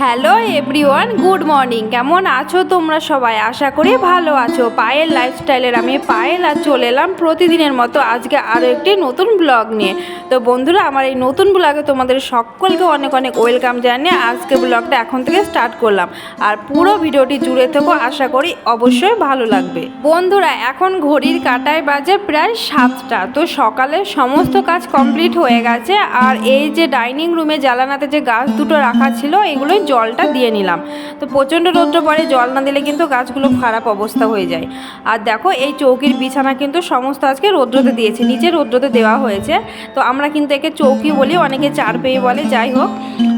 Hello everyone, good morning. কেমন আছো তোমরা সবাই? আশা করি ভালো আছো। পায়েল লাইফস্টাইলের আমি পায়েল আর চলে এলাম প্রতিদিনের মতো আজকে আরও একটি নতুন ব্লগ নিয়ে। তো বন্ধুরা, আমার এই নতুন ব্লগে তোমাদের সকলকে অনেক অনেক ওয়েলকাম জানিয়ে আজকে ব্লগটা এখন থেকে স্টার্ট করলাম। আর পুরো ভিডিওটি জুড়ে থেকো, আশা করি অবশ্যই ভালো লাগবে। বন্ধুরা, এখন ঘড়ির কাঁটায় বাজে প্রায় 7টা। তো সকালে সমস্ত কাজ কমপ্লিট হয়ে গেছে। আর এই যে ডাইনিং রুমে জানালাতে যে গাছ দুটো রাখা ছিল, এগুলোই জলটা দিয়ে নিলাম। তো প্রচণ্ড রৌদ্র পরে জল না দিলে কিন্তু গাছগুলো খারাপ অবস্থা হয়ে যায়। আর দেখো, এই চৌকির বিছানা কিন্তু সমস্ত আজকে রৌদ্রতে দিয়েছে, নিচে রৌদ্রতে দেওয়া হয়েছে। তো আমরা কিন্তু একে চৌকি বলি, অনেকে চারপেয়ে বলে, যাই হোক।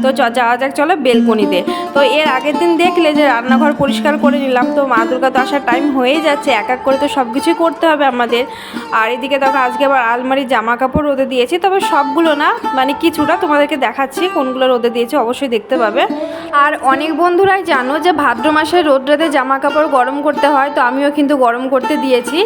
তো যাওয়া যাক, চলো বেলকনিতে। তো এর আগের দিন দেখলে যে রান্নাঘর পরিষ্কার করে নিলাম। তো মা দুর্গা তো আসার টাইম হয়ে যাচ্ছে, এক এক করে তো সব কিছুই করতে হবে আমাদের। আর এদিকে দেখো, আজকে আবার আলমারির জামা কাপড় রোদে দিয়েছি, তবে সবগুলো না, মানে কিছুটা তোমাদেরকে দেখাচ্ছি কোনগুলো রোদে দিয়েছি, অবশ্যই দেখতে পাবে। আর অনেক বন্ধুরাই জানো যে ভাদ্র মাসে রোদ্রেতে জামা কাপড় গরম করতে হয়, তো আমিও কিন্তু গরম করতে দিয়েছি।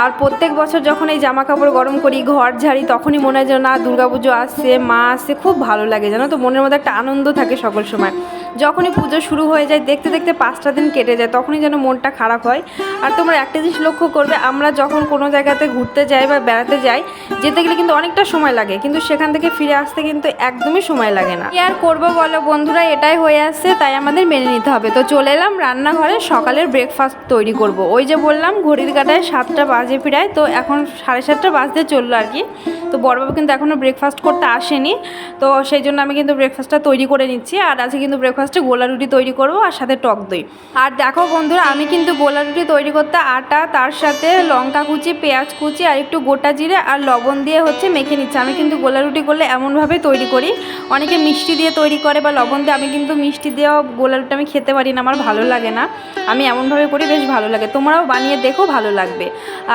আর প্রত্যেক বছর যখন এই জামা কাপড় গরম করি, ঘর ঝাড়ি, তখনই মনে হয় যেন না, দুর্গাপুজো আসছে, মা আসছে, খুব ভালো লাগে জানো তো, মনের মধ্যে একটা আনন্দ থাকে সকল সময়। যখনই পুজো শুরু হয়ে যায়, দেখতে দেখতে 5টা দিন কেটে যায়, তখনই যেন মনটা খারাপ হয়। আর তোমরা একটা জিনিস লক্ষ্য করবে, আমরা যখন কোনো জায়গাতে ঘুরতে যাই বা বেড়াতে যাই, যেতে গেলে কিন্তু অনেকটা সময় লাগে, কিন্তু সেখান থেকে ফিরে আসতে কিন্তু একদমই সময় লাগে না। কি আর করবো বলো বন্ধুরা, এটাই হয়ে আসছে, তাই আমাদের মেনে নিতে হবে। তো চলে এলাম রান্নাঘরে, সকালের ব্রেকফাস্ট তৈরি করব। ওই যে বললাম ঘড়ির কাঁটায় 7টা বাজে প্রায়, তো এখন 7:30 বাজতে চললো আর কি। তো বড়বাবু কিন্তু এখনও ব্রেকফাস্ট করতে আসেনি, তো সেই জন্য আমি কিন্তু ব্রেকফাস্টটা তৈরি করে নিচ্ছি। আর আজকে কিন্তু ব্রেকফাস্টে গোলা রুটি তৈরি করবো, আর সাথে টক দই। আর দেখো বন্ধুরা, আমি কিন্তু গোলা রুটি তৈরি করতে আটা, তার সাথে লঙ্কা কুচি, পেঁয়াজ কুচি, আর একটু গোটা জিরে আর লবণ দিয়ে মেখে নিচ্ছি। আমি কিন্তু গোলা রুটি করলে এমনভাবে তৈরি করি, অনেকে মিষ্টি দিয়ে তৈরি করে বা লবণ দিয়ে, আমি কিন্তু মিষ্টি দিয়েও গোলা রুটি আমি খেতে পারি না, আমার ভালো লাগে না। আমি এমনভাবে করি, বেশ ভালো লাগে। তোমরাও বানিয়ে দেখো, ভালো লাগবে।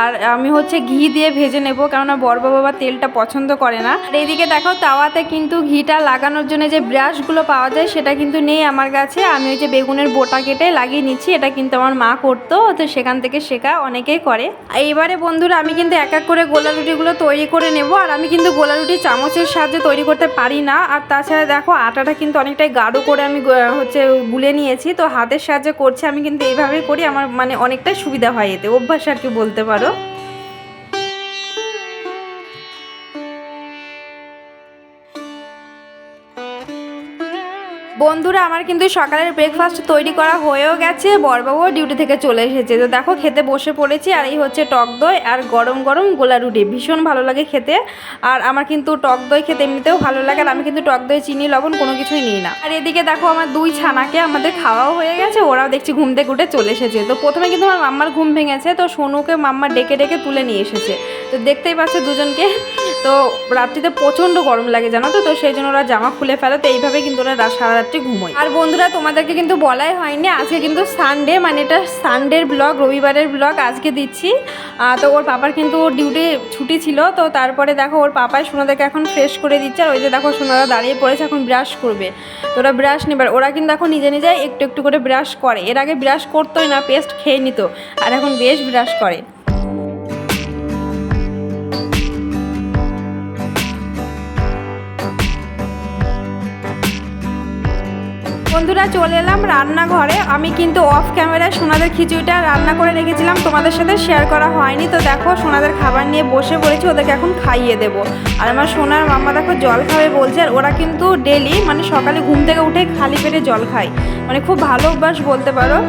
আর আমি ঘি দিয়ে ভেজে নেবো, কেননা বড়বাবু বা তেলটা পছন্দ করে না। আর এইদিকে দেখো, তাওয়াতে কিন্তু ঘিটা লাগানোর জন্য যে ব্রাশগুলো পাওয়া যায়, সেটা কিন্তু নেই আমার কাছে। আমি ওই যে বেগুনের বোটা কেটে লাগিয়ে নিচ্ছি, এটা কিন্তু আমার মা করতো, তো সেখান থেকে শেখা, অনেকেই করে। এইবারে বন্ধুরা, আমি কিন্তু এক এক করে গোলা রুটিগুলো তৈরি করে নেব। আর আমি কিন্তু গোলা রুটি চামচের সাহায্যে তৈরি করতে পারি না। আর তাছাড়া দেখো, আটাটা কিন্তু অনেকটাই গাঢ় করে আমি গুলে নিয়েছি, তো হাতের সাহায্যে করছি। আমি কিন্তু এইভাবেই করি, আমার মানে অনেকটাই সুবিধা হয়, এতে অভ্যাস আর কি বলতে পারো। বন্ধুরা, আমার কিন্তু সকালের ব্রেকফাস্ট তৈরি করা হয়েও গেছে, বড়বাবু ডিউটি থেকে চলে এসেছে। তো দেখো, খেতে বসে পড়েছি। আর এই হচ্ছে টক দই আর গরম গরম গোলা রুটি, ভীষণ ভালো লাগে খেতে। আর আমার কিন্তু টক দই খেতে এমনিতেও ভালো লাগে, আর আমি কিন্তু টক দই, চিনি, লবণ কোনো কিছুই নিই না। আর এদিকে দেখো, আমার 2 ছানাকে আমাদের খাওয়াও হয়ে গেছে, ওরাও দেখছি ঘুম থেকে উঠে চলে এসেছে। তো প্রথমে কিন্তু আমার মাম্মার ঘুম ভেঙেছে, তো সোনুকে মাম্মা ডেকে ডেকে তুলে নিয়ে এসেছে। তো দেখতেই পাচ্ছে দুজনকে। তো রাত্রিতে প্রচণ্ড গরম লাগে জানো তো, তো সেই জন্য ওরা জামা খুলে ফেলে। তো এইভাবে কিন্তু ওরা সারা রাত্রি ঘুমোয়। আর বন্ধুরা, তোমাদেরকে কিন্তু বলাই হয়নি, আজকে কিন্তু সানডে, মানে এটা সানডের ব্লগ, রবিবারের ব্লগ আজকে দিচ্ছি। তো ওর পাপার কিন্তু ডিউটি ছুটি ছিল, তো তারপরে দেখো ওর পাপাই সোনাদেরকে এখন ফ্রেশ করে দিচ্ছে। আর ওই যে দেখো, সোনারা দাঁড়িয়ে পড়েছে, এখন ব্রাশ করবে। তো ওরা ব্রাশ নেবার, ওরা কিন্তু এখন নিজে নিজে একটু একটু করে ব্রাশ করে। এর আগে ব্রাশ করতোই না, পেস্ট খেয়ে নিত, আর এখন বেশ ব্রাশ করে। বন্ধুরা, চলে এলাম রান্নাঘরে। আমি কিন্তু অফ ক্যামেরায় সোনাদের খিচুড়িটা রান্না করে রেখেছিলাম, তোমাদের সাথে শেয়ার করা হয়নি। তো দেখো, সোনাদের খাবার নিয়ে বসে পড়েছি, ওদেরকে এখন খাইয়ে দেবো। আর আমার সোনার মাম্মা দেখো জল খাবে বলছে। আর ওরা কিন্তু ডেলি, মানে সকালে ঘুম থেকে উঠে খালি পেটে জল খায়, মানে খুব ভালো অভ্যাস বলতে পারো।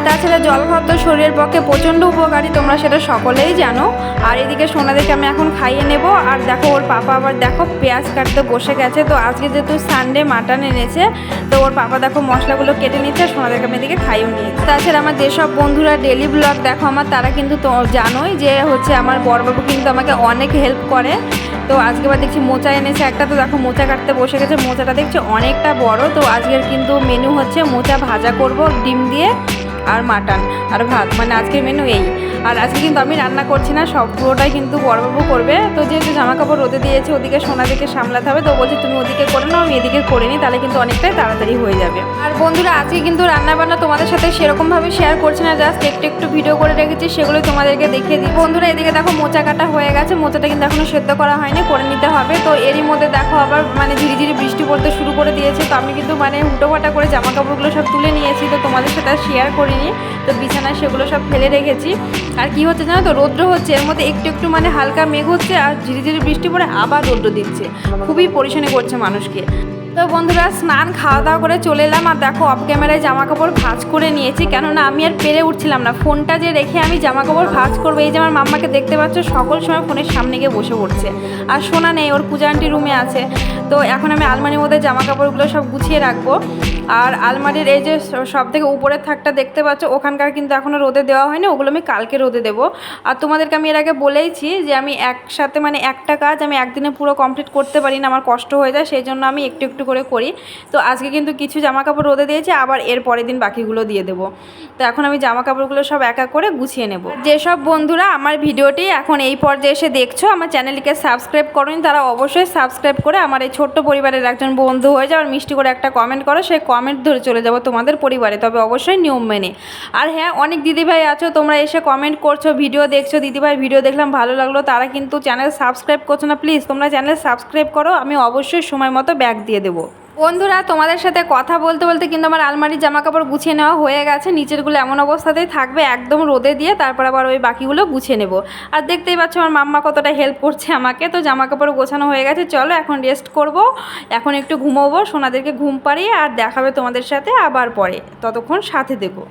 তাছাড়া জল খাওয়া তো শরীরের পক্ষে প্রচণ্ড উপকারী, তোমরা সেটা সকলেই জানো। আর এদিকে সোনাদেরকে আমি এখন খাইয়ে নেব। আর দেখো, ওর পাপা আবার দেখো পেঁয়াজ কাটতে বসে গেছে। তো আজকে যেহেতু সানডে, মাটন এনেছে, তো ওর পাপা দেখো মশলাগুলো কেটে নিচ্ছে, সোনাদেরকে আমি এদিকে খাইয়েও নিয়েছি। তাছাড়া আমার যেসব বন্ধুরা ডেলি ব্লগ দেখো আমার, তারা কিন্তু তো জানোই যে আমার বড়বাবু কিন্তু আমাকে অনেক হেল্প করে। তো আজকে আবার দেখছি মোচা এনেছে একটা, তো দেখো মোচা কাটতে বসে গেছে। মোচাটা দেখছি অনেকটা বড়। তো আজকের কিন্তু মেনু হচ্ছে মোচা ভাজা করব ডিম দিয়ে, আর মাটন আর ভাত, মানে আজকের মেনু এই। আর আজকে কিন্তু আমি রান্না করছি না, সব পুরোটাই কিন্তু বড়বাবু করবে। তো যেহেতু জামা কাপড় রোদে দিয়েছে, ওদিকে সোনাদিকে সামলাতে হবে, তো বলছি তুমি ওদিকে করে নাও, আমি এদিকে করে নিই, তাহলে কিন্তু অনেকটাই তাড়াতাড়ি হয়ে যাবে। আর বন্ধুরা আজকে কিন্তু রান্নাবান্না তোমাদের সাথে সেরকমভাবে শেয়ার করছি না, জাস্ট একটু একটু ভিডিও করে রেখেছি, সেগুলো তোমাদেরকে দেখিয়ে দিই। বন্ধুরা এদিকে দেখো মোচা কাটা হয়ে গেছে, মোচাটা কিন্তু এখনো সেদ্ধ করা হয়নি, করে নিতে হবে। তো এরই মধ্যে দেখো আবার মানে ঝিরিঝিরি বৃষ্টি পড়তে শুরু করে দিয়েছে। তো আমি কিন্তু মানে হুটোপাটা করে জামা কাপড়গুলো সব তুলে নিয়েছি, তো তোমাদের সাথে শেয়ার করিনি। তো বিছানায় সেগুলো সব ফেলে রেখেছি। আর কি হচ্ছে জানো তো, রৌদ্র হচ্ছে, এর মধ্যে একটু একটু মানে হালকা মেঘ হচ্ছে আর ঝিরিঝিরি বৃষ্টি পড়ে আবার রৌদ্র দিচ্ছে, খুবই পরেশানি করছে মানুষকে। তো বন্ধুরা স্নান খাওয়া দাওয়া করে চলে এলাম। আর দেখো অফ ক্যামেরায় জামা কাপড় ভাঁজ করে নিয়েছি, কেননা আমি আর পেরে উঠছিলাম না, ফোনটা যে রেখে আমি জামা কাপড় ভাঁজ করবো। এই যে আমার মাম্মাকে দেখতে পাচ্ছ, সকল সময় ফোনের সামনে গিয়ে বসে পড়ছে। আর সোনা নেই, ওর পূজা আন্টি রুমে আছে। তো এখন আমি আলমারির মধ্যে জামা কাপড়গুলো সব গুছিয়ে রাখবো। আর আলমারির এই যে সব থেকে উপরের থাকটা দেখতে পাচ্ছ, ওখানকার কিন্তু এখনও রোদে দেওয়া হয়নি, ওগুলো আমি কালকে রোদে দেবো। আর তোমাদেরকে আমি এর আগে বলেইছি যে আমি একসাথে মানে একটা কাজ আমি একদিনে পুরো কমপ্লিট করতে পারি না, আমার কষ্ট হয়ে যায়, সেই জন্য আমি একটু একটু করে করি। তো আজকে কিন্তু কিছু জামা কাপড় রোদে দিয়েছি, আবার এর পরের দিন বাকিগুলো দিয়ে দেবো। তো এখন আমি জামা কাপড়গুলো সব একা করে গুছিয়ে নেব। যেসব বন্ধুরা আমার ভিডিওটি এখন এই পর্যায়ে এসে দেখছো, আমার চ্যানেলটিকে সাবস্ক্রাইব করোনি, তারা অবশ্যই সাবস্ক্রাইব করে আমার এই ছোট্ট পরিবারের একজন বন্ধু হয়ে যাও। আর মিষ্টি করে একটা কমেন্ট করো, সেই কমেন্ট ধরে চলে যাবো তোমাদের পরিবারে, তবে অবশ্যই নিয়ম মেনে। আর হ্যাঁ, অনেক দিদিভাই আছো তোমরা এসে কমেন্ট করছো, ভিডিও দেখছো, দিদিভাই ভিডিও দেখলাম ভালো লাগলো, তারা কিন্তু চ্যানেল সাবস্ক্রাইব করছো না। প্লিজ তোমরা চ্যানেল সাবস্ক্রাইব করো, আমি অবশ্যই সময় মতো ব্যাক দিয়ে দেবো। বন্ধুরা তোমাদের সাথে কথা বলতে বলতে কিন্তু আমার আলমারির জামা কাপড় গুছিয়ে নেওয়া হয়ে গেছে। নিচেরগুলো এমন অবস্থাতেই থাকবে, একদম রোদে দিয়ে, তারপর আবার ওই বাকিগুলো গুছিয়ে নেব। আর দেখতেই পাচ্ছ আমার মাম্মা কতটা হেল্প করছে আমাকে। তো জামা কাপড় গোছানো হয়ে গেছে, চলো এখন রেস্ট করব, এখন একটু ঘুমোবো, সোনাদেরকে ঘুম পাড়িয়ে আর দেখাবে তোমাদের সাথে আবার পরে, ততক্ষণ সাথে দেবো।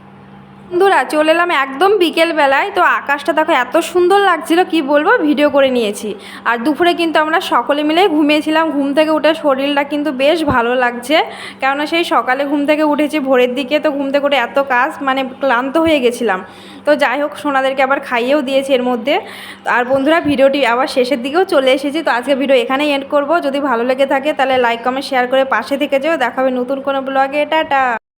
বন্ধুরা চলে এলাম একদম বিকেলবেলায়। তো আকাশটা দেখো এত সুন্দর লাগছিল, কি বলবো, ভিডিও করে নিয়েছি। আর দুপুরে কিন্তু আমরা সকলে মিলে ঘুমিয়েছিলাম, ঘুম থেকে উঠে শরীরটা কিন্তু বেশ ভালো লাগছে, কেননা সেই সকালে ঘুম থেকে উঠেছি ভোরের দিকে। তো ঘুম থেকে উঠে এত কাজ, মানে ক্লান্ত হয়ে গেছিলাম। তো যাই হোক, সোনাদেরকে আবার খাইয়েও দিয়েছি এর মধ্যে। আর বন্ধুরা ভিডিওটি আবার শেষের দিকেও চলে এসেছি। তো আজকে ভিডিও এখানেই এন্ড করব। যদি ভালো লেগে থাকে তাহলে লাইক কমেন্ট শেয়ার করে পাশে থেকে যেও। দেখা হবে নতুন কোনো ব্লগে। টাটা।